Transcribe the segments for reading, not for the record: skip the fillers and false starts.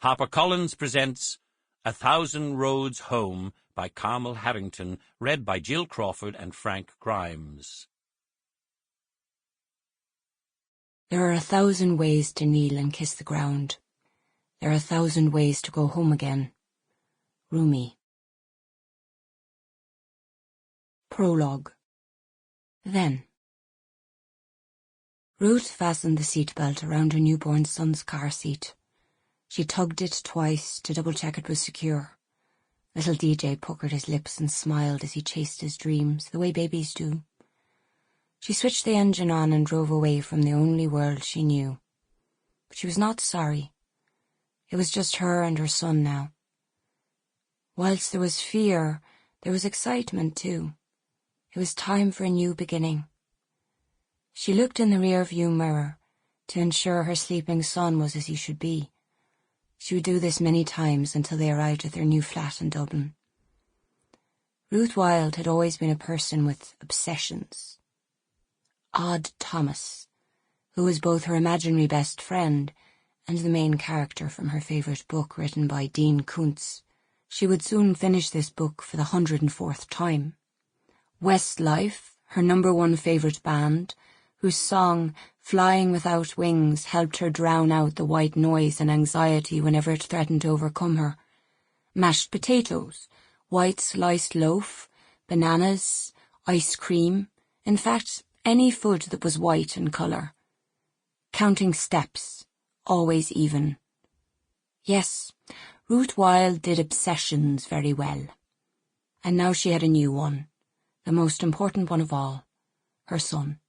HarperCollins presents 1,000 Roads Home by Carmel Harrington, read by Jill Crawford and Frank Grimes. There are 1,000 ways to kneel and kiss the ground. There are 1,000 ways to go home again. Rumi. Prologue. Then. Ruth fastened the seatbelt around her newborn son's car seat. She tugged it twice to double-check it was secure. Little DJ puckered his lips and smiled as he chased his dreams, the way babies do. She switched the engine on and drove away from the only world she knew. But she was not sorry. It was just her and her son now. Whilst there was fear, there was excitement too. It was time for a new beginning. She looked in the rear-view mirror to ensure her sleeping son was as he should be. She would do this many times until they arrived at their new flat in Dublin. Ruth Wilde had always been a person with obsessions. Odd Thomas, who was both her imaginary best friend and the main character from her favourite book written by Dean Koontz. She would soon finish this book for the 104th time. Westlife, her #1 favourite band, whose song, Flying Without Wings, helped her drown out the white noise and anxiety whenever it threatened to overcome her. Mashed potatoes, white sliced loaf, bananas, ice cream, in fact, any food that was white in colour. Counting steps, always even. Yes, Ruth Wilde did obsessions very well. And now she had a new one, the most important one of all, her son.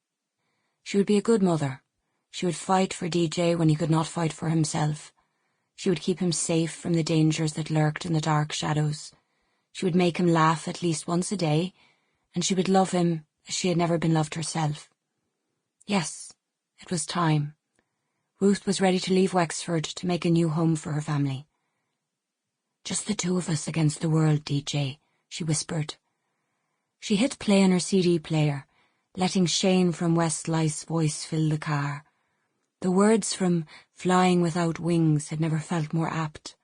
She would be a good mother. She would fight for DJ when he could not fight for himself. She would keep him safe from the dangers that lurked in the dark shadows. She would make him laugh at least once a day, and she would love him as she had never been loved herself. Yes, it was time. Ruth was ready to leave Wexford to make a new home for her family. "Just the two of us against the world, DJ," she whispered. She hit play on her CD player, letting Shane from Westlife's voice fill the car. The words from Flying Without Wings had never felt more apt.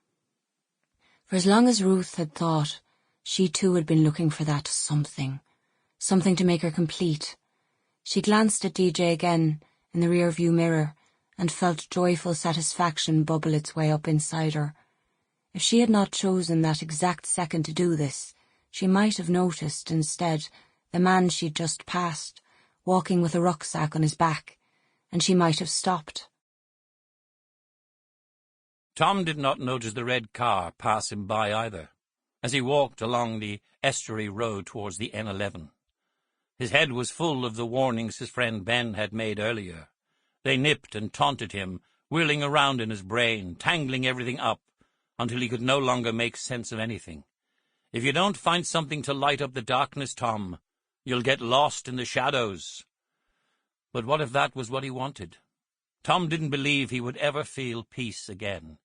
For as long as Ruth had thought, she too had been looking for that something to make her complete. She glanced at DJ again in the rear-view mirror and felt joyful satisfaction bubble its way up inside her. If she had not chosen that exact second to do this, she might have noticed, instead, the man she'd just passed, walking with a rucksack on his back, and she might have stopped. Tom did not notice the red car pass him by either, as he walked along the estuary road towards the N11. His head was full of the warnings his friend Ben had made earlier. They nipped and taunted him, whirling around in his brain, tangling everything up, until he could no longer make sense of anything. "If you don't find something to light up the darkness, Tom, you'll get lost in the shadows." But what if that was what he wanted? Tom didn't believe he would ever feel peace again.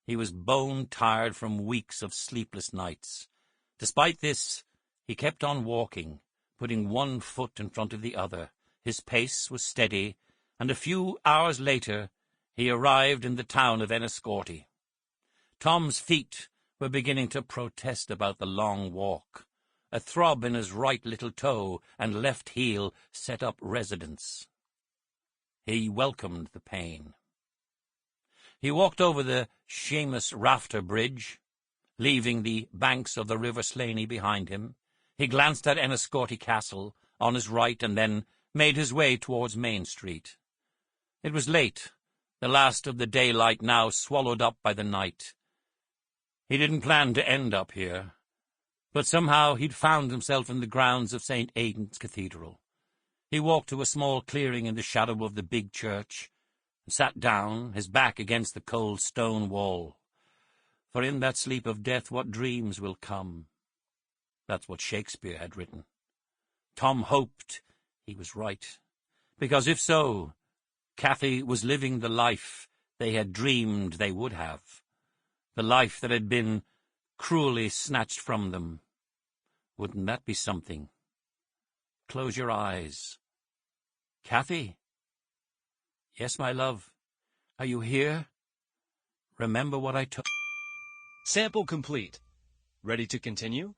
He was bone-tired from weeks of sleepless nights. Despite this, he kept on walking, putting one foot in front of the other. His pace was steady, and a few hours later he arrived in the town of Enniscorthy. Tom's feet were beginning to protest about the long walk. A throb in his right little toe and left heel set up residence. He welcomed the pain. He walked over the Seamus Rafter Bridge, leaving the banks of the River Slaney behind him. He glanced at Enniscorthy Castle on his right and then made his way towards Main Street. It was late, the last of the daylight now swallowed up by the night. He didn't plan to end up here, but somehow he'd found himself in the grounds of St. Aidan's Cathedral. He walked to a small clearing in the shadow of the big church, and sat down, his back against the cold stone wall. For in that sleep of death what dreams will come? That's what Shakespeare had written. Tom hoped he was right, because if so, Cathy was living the life they had dreamed they would have, the life that had been cruelly snatched from them. Wouldn't that be something? Close your eyes. Cathy? Yes, my love. Are you here? Remember what I told... Sample complete. Ready to continue?